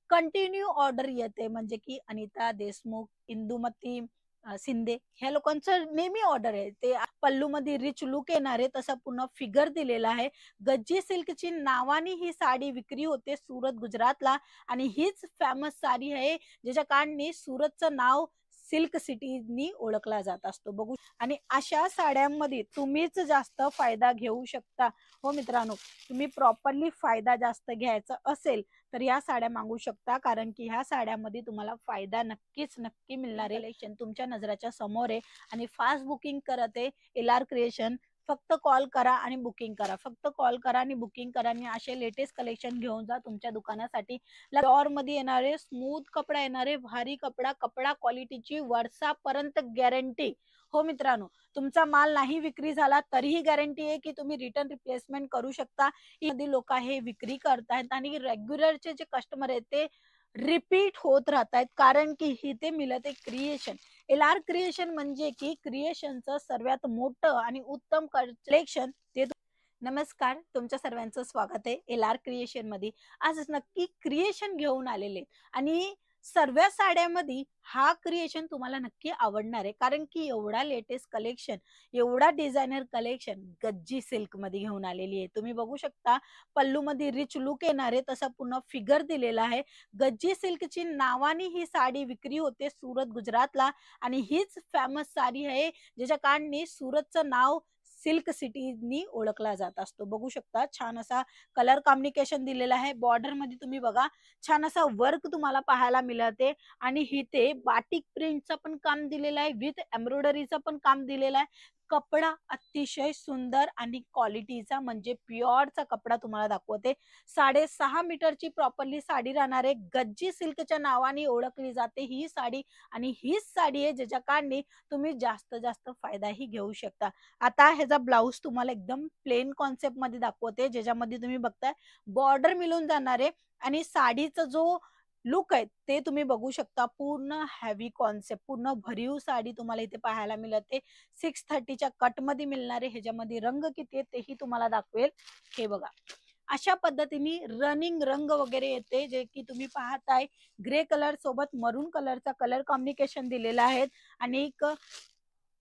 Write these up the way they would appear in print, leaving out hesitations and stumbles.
Continue order येते, म्हणजे की अनिता देशमुख, इंदुमती शिंदे ह्या लोकांचं नेहमी ऑर्डर आहे. ते पल्लूमध्ये रिच लुक येणार आहे, तसा पूर्ण फिगर दिलेला आहे. गज्जी सिल्कची नावाने ही साडी विक्री होते सुरत गुजरातला, आणि हीच फेमस साडी आहे ज्याच्या कारणे सुरतचं नाव सिल्क सिटीनी ओळखला जात असतो. बघू, आणि अशा साड्यांमध्ये तुम्हीच जास्त फायदा घेऊ शकता. हो मित्रांनो, तुम्ही प्रॉपरली फायदा जास्त घ्यायचा असेल तर या साड्या मागू शकता, कारण की ह्या साड्यामध्ये तुम्हाला फायदा नक्कीच नक्की मिळणार आहे. कलेक्शन तुमच्या नजराच्या समोर आहे आणि फास्ट बुकिंग करत आहे LR क्रिएशन. फक्त कॉल करा आणि बुकिंग करा, फक्त कॉल करा आणि बुकिंग करा, आणि असे लेटेस्ट कलेक्शन घेऊन जा तुमच्या दुकानासाठी. प्युअर मध्ये येणारे, स्मूथ कपडा येणारे, भारी कपडा, कपडा क्वालिटीची वर्षापर्यंत गॅरंटी. हो मित्रांनो, तुमचा माल नाही विक्री झाला तरीही गॅरंटी आहे की तुम्ही रिटर्न रिप्लेसमेंट करू शकता. मध्ये लोक हे विक्री करतायत आणि रेग्युलरचे जे कस्टमर आहेत ते रिपीट होत राहतात, कारण की इथे मिळत आहे क्रिएशन. LR क्रिएशन म्हणजे की क्रिएशनचं सर्वात मोठं आणि उत्तम कलेक्शन ते. नमस्कार, तुमच्या सर्वांचं स्वागत आहे LR क्रिएशन मध्ये. आज नक्की क्रिएशन घेऊन आलेले, आणि सर्व साड्यामध्ये हा क्रिएशन तुम्हाला नक्की आवडणार आहे, कारण की एवढा लेटेस्ट कलेक्शन, एवढा डिझायनर कलेक्शन गज्जी सिल्क मध्ये घेऊन आलेली आहे. तुम्ही बघू शकता, पल्लू मध्ये रिच लुक येणार आहे, तसा पूर्ण फिगर दिलेला आहे. गज्जी सिल्कची नावाने ही साडी विक्री होते सुरत गुजरातला, आणि हीच फेमस साडी आहे ज्याच्या कारणे सुरतचं नाव सिल्क सिटीनी ओळखला जात असतो. बघू शकता, छान असा कलर कॉम्बिनेशन दिलेला आहे. बॉर्डर मध्ये तुम्ही बघा, छान असा वर्क तुम्हाला पाहायला मिळते, आणि इथे बाटिक प्रिंटचं पण काम दिलेलं आहे, विथ एम्ब्रॉयडरीचं पण काम दिलेलं आहे. कपडा अतिशय सुंदर आणि क्वालिटीचा, म्हणजे प्युअरचा कपडा तुम्हाला दाखवते. 6.5 मीटरची प्रॉपरली साडी राहणार आहे. गज्जी सिल्कच्या नावाने ओळखली जाते ही साडी, आणि हीच साडी आहे ज्याच्या कारणे तुम्ही जास्त जास्त फायदाही घेऊ शकता. आता ह्याचा ब्लाऊज तुम्हाला एकदम प्लेन कॉन्सेप्ट मध्ये दाखवते, ज्याच्यामध्ये तुम्ही बघताय बॉर्डर मिळून जाणार आहे, आणि साडीचा जो लुक आहे ते तुम्ही बघू शकता. पूर्ण हेवी कॉन्सेप्ट, पूर्ण भरीव साडी तुम्हाला इथे पाहायला मिळते. 630च्या कट मध्ये मिळणार आहे. ह्याच्यामध्ये रंग किती आहे तेही तुम्हाला दाखवेल. हे बघा, अशा पद्धतीने रनिंग रंग वगैरे येते, जे की तुम्ही पाहताय. ग्रे कलर सोबत मरून कलरचा कलर कॉम्बिनेशन दिलेला आहे, आणि एक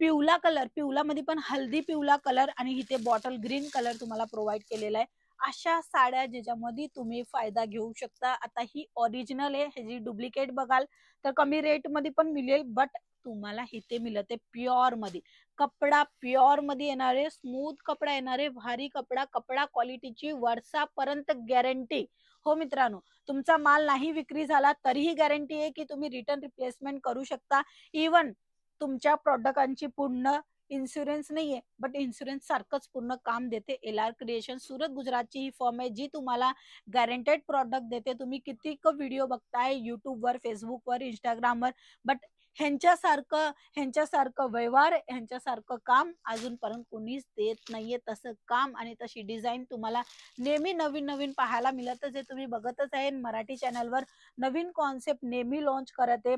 पिवळा कलर, पिवळा मध्ये पण हल्दी पिवळा कलर, आणि इथे बॉटल ग्रीन कलर तुम्हाला प्रोव्हाइड केलेला आहे. अशा साड्या ज्याच्यामध्ये तुम्ही फायदा घेऊ शकता. आता ही ओरिजिनल आहे, ह्याची डुप्लिकेट बघाल तर कमी रेट मध्ये पण मिळेल, बट तुम्हाला इथे मिळते प्युअर मध्ये. कपडा प्युअर मध्ये येणारे, स्मूथ कपडा येणारे, भारी कपडा, कपडा क्वालिटीची वर्षापर्यंत गॅरंटी. हो मित्रांनो, तुमचा माल नाही विक्री झाला तरीही गॅरंटी आहे की तुम्ही रिटर्न रिप्लेसमेंट करू शकता. इवन तुमच्या प्रॉडक्टांची पूर्ण इन्शुरन्स नाहीये, बट इन्शुरन्स सारखंच पूर्ण काम देते LR क्रिएशन. सुरत गुजरातची ही फॉर्म आहे जी तुम्हाला गॅरंटेड प्रॉडक्ट देते. तुम्ही कितीक व्हिडिओ बघताय युट्यूबवर, फेसबुकवर, इंस्टाग्रामवर, बट ह्यांच्यासारखं व्यवहार, ह्यांच्यासारखं काम अजूनपर्यंत कोणीच देत नाहीये. तसं काम आणि तशी डिझाईन तुम्हाला नेहमी नवीन नवीन पाहायला मिळतं, जे तुम्ही बघतच आहे. मराठी चॅनलवर नवीन कॉन्सेप्ट नेहमी लॉन्च करत आहे.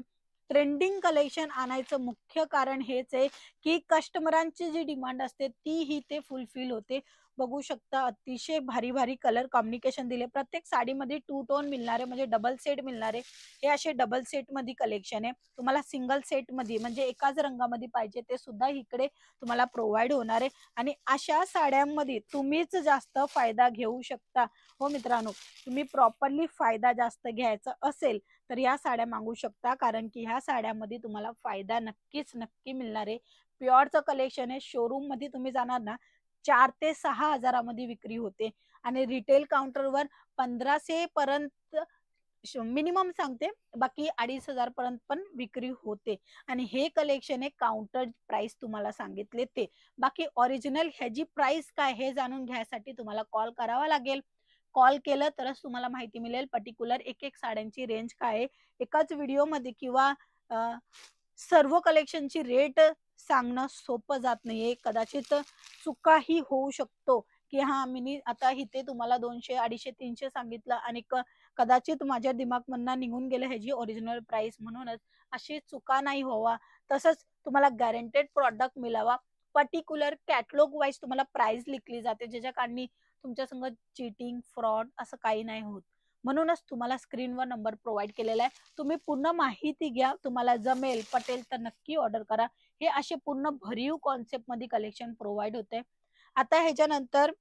ट्रेंडिंग कलेक्शन आणायचं मुख्य कारण हेच आहे की कस्टमरांची जी डिमांड असते तीही ते फुलफिल होते. बघू शकता, अतिशय भारी भारी कलर कॉम्बिनेशन दिले. प्रत्येक साडीमध्ये 2 टोन मिळणार आहे, म्हणजे डबल सेट मिळणार आहे. हे असे डबल सेट मध्ये कलेक्शन आहे. तुम्हाला सिंगल सेट मध्ये, म्हणजे एकाच रंगामध्ये पाहिजे ते सुद्धा इकडे तुम्हाला प्रोव्हाइड होणार आहे. आणि अशा साड्यांमध्ये तुम्हीच जास्त फायदा घेऊ शकता. हो मित्रांनो, तुम्ही प्रॉपरली फायदा जास्त घ्यायचा असेल तर या साड्या मागू शकता, कारण की ह्या साड्यामध्ये तुम्हाला फायदा नक्कीच नक्की मिळणार आहे. प्युअरचं कलेक्शन आहे. शोरूम मध्ये तुम्ही जाणार ना, 4 ते 6 हजारामध्ये विक्री होते, आणि रिटेल काउंटरवर 1500 पर्यंत मिनिमम सांगते, बाकी 2500 पर्यंत पण विक्री होते. आणि हे कलेक्शन आहे काउंटर प्राइस तुम्हाला सांगितले ते. बाकी ओरिजिनल ह्याची प्राइस काय हे जाणून घ्यायसाठी तुम्हाला कॉल करावा लागेल. कॉल केलं तरच तुम्हाला माहिती मिळेल पर्टिक्युलर एक एक साड्यांची रेंज काय आहे. एकाच व्हिडिओमध्ये किंवा सर्व कलेक्शनची रेट सांगणं सोपं जात नाहीये. कदाचित चुकाही होऊ शकतो की हा मी आता इथे तुम्हाला 200, 250, 300 सांगितलं, आणि कदाचित माझ्या दिमागमधनं निघून गेलं ह्याची ओरिजिनल प्राइस. म्हणूनच अशी चुका नाही व्हावा, तसंच तुम्हाला गॅरंटेड प्रॉडक्ट मिळावा. पर्टिक्युलर कॅटलॉग वाईज तुम्हाला प्राइस लिखली जाते, ज्याच्या कारणी तुमच्या संग चीटिंग, फ्रॉड असं काही नाही होत. म्हणूनच तुम्हाला स्क्रीनवर नंबर प्रोव्हाइड केलेला आहे. तुम्ही पूर्ण माहिती घ्या, तुम्हाला जमेल पटेल तर नक्की ऑर्डर करा. हे असे पूर्ण भरीव कॉन्सेप्ट मध्ये कलेक्शन प्रोव्हाइड होते. आता ह्याच्यानंतर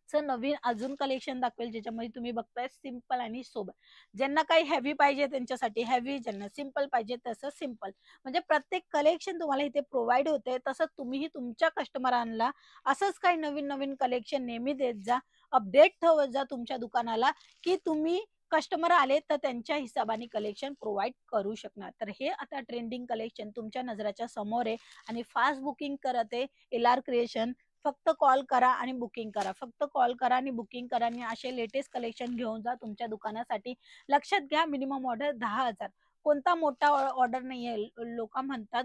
नवीन अजून कलेक्शन दाखवेल, ज्याच्यामध्ये तुम्ही बघताय सिंपल आणि सोबर. ज्यांना काही हेवी पाहिजे त्यांच्यासाठी हेवी, ज्यांना सिंपल पाहिजे तसं सिंपल, म्हणजे प्रत्येक कलेक्शन तुम्हाला इथे प्रोव्हाइड होते. तसंच तुम्हीही तुमच्या कस्टमरांना असंच काही नवीन नवीन कलेक्शन नेहमी देत जा, अपडेट ठेवत जा तुमच्या दुकानाला, की तुम्ही कस्टमर आले तर त्यांच्या हिशोबाने कलेक्शन प्रोव्हाइड करू शकणार. तर हे आता ट्रेंडिंग कलेक्शन तुमच्या नजराच्या समोर आहे आणि फास्ट बुकिंग करत आहे LR क्रिएशन. फक्त कॉल करा आणि बुकिंग करा, फक्त कॉल करा आणि बुकिंग करा आणि असे लेटेस्ट कलेक्शन घेऊन जा तुमच्या दुकानासाठी. लक्षात घ्या, मिनिमम ऑर्डर 10,000. कोणता मोठा ऑर्डर नाहीये. लोक म्हणतात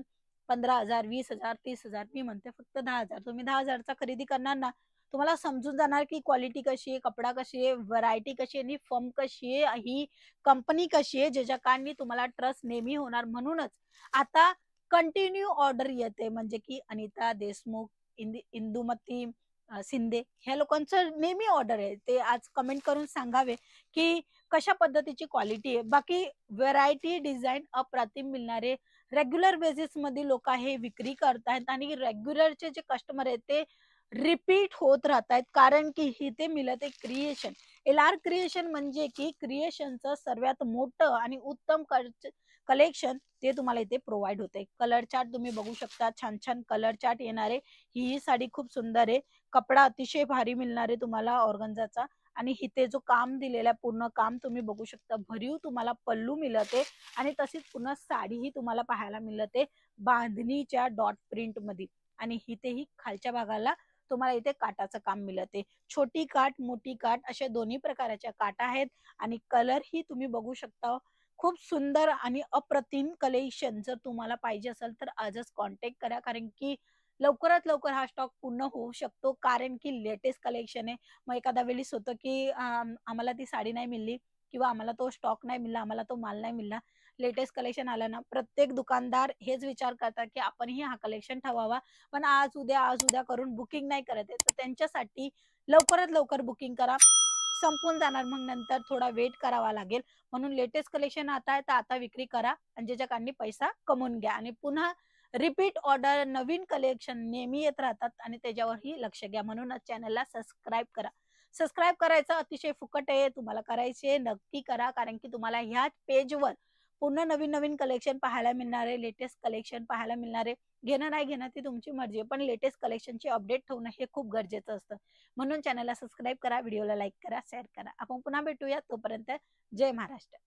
15,000, 20,000, 30,000. मी म्हणते फक्त 10,000. तुम्ही 10,000चा खरेदी करणार ना, तुम्हाला समजून जाणार की क्वालिटी कशी आहे, कपडा कशी आहे, व्हरायटी कशी आहे आणि फर्म कशी आहे, ही कंपनी कशी आहे, ज्याच्या कारणी तुम्हाला ट्रस्ट नेहमी होणार. म्हणूनच आता कंटिन्यू ऑर्डर येते, म्हणजे की अनिता देशमुख, इंदुमती शिंदे ह्या लोकांचं नेहमी ऑर्डर आहे. ते आज कमेंट करून सांगावे की कशा पद्धतीची क्वालिटी आहे. बाकी व्हरायटी डिझाईन अप्रतिम मिळणारे रेग्युलर बेसिस मध्ये लोक हे विक्री करतायत आणि रेग्युलरचे जे कस्टमर आहेत ते रिपीट होत राहत आहेत, कारण की इथे मिळत आहे क्रिएशन. LR क्रिएशन म्हणजे की क्रिएशनचं सर्वात मोठं आणि उत्तम कलेक्शन ते तुम्हाला इथे प्रोव्हाइड होते. कलर चार्ट तुम्ही बघू शकता, छान छान कलर चार्ट येणारे. ही साडी खूप सुंदर आहे, कपडा अतिशय भारी मिळणार आहे तुम्हाला ऑर्गन्झाचा. आणि इथे जो काम दिलेला आहे पूर्ण काम तुम्ही बघू शकता, भरीव तुम्हाला पल्लू मिळते आणि तशीच पूर्ण साडीही तुम्हाला पाहायला मिळते बांधणीच्या डॉट प्रिंट मध्ये. आणि इथेही खालच्या भागाला तुम्हाला इथे काटाचं काम मिळते. छोटी काट मोठी काट अशा दोन्ही प्रकारच्या काटा आहेत आणि कलर ही तुम्ही बघू शकता. खूप सुंदर आणि अप्रतिम कलेक्शन. जर तुम्हाला पाहिजे असेल तर आजच कॉन्टॅक्ट करा, कारण की लवकरात लवकर हा स्टॉक पूर्ण होऊ शकतो, कारण की लेटेस्ट कलेक्शन आहे. मग एखाद्या वेळेस होतं की आम्हाला ती साडी नाही मिळली किंवा आम्हाला तो स्टॉक नाही मिळला, आम्हाला तो माल नाही मिळला. लेटेस्ट कलेक्शन आलं ना, प्रत्येक दुकानदार हेच विचार करतात की आपणही हा कलेक्शन ठेवावा, पण आज उद्या करून बुकिंग नाही करत आहे. तर त्यांच्यासाठी लवकरात लवकर बुकिंग करा, संपून जाणार मग नंतर थोडा वेट करावा लागेल. म्हणून लेटेस्ट कलेक्शन आता आहे तर आता विक्री करा आणि ज्याच्या कारणी पैसा कमवून घ्या. आणि पुन्हा रिपीट ऑर्डर नवीन कलेक्शन नेहमी येत राहतात आणि त्याच्यावरही लक्ष घ्या. म्हणूनच चॅनलला सबस्क्राईब करा. सबस्क्राईब करायचं अतिशय फुकट आहे, तुम्हाला करायचे नक्की करा, कारण की तुम्हाला ह्याच पेजवर पूर्ण नवीन नवीन कलेक्शन पाहायला मिळणार आहे, लेटेस्ट कलेक्शन पाहायला मिळणार आहे. घेणं नाही घेणं ती तुमची मर्जी आहे, पण लेटेस्ट कलेक्शनची अपडेट ठेवणं हे खूप गरजेचं असतं. म्हणून चॅनलला सबस्क्राईब करा, व्हिडिओला लाईक करा, शेअर करा. आपण पुन्हा भेटूया, तोपर्यंत जय महाराष्ट्र.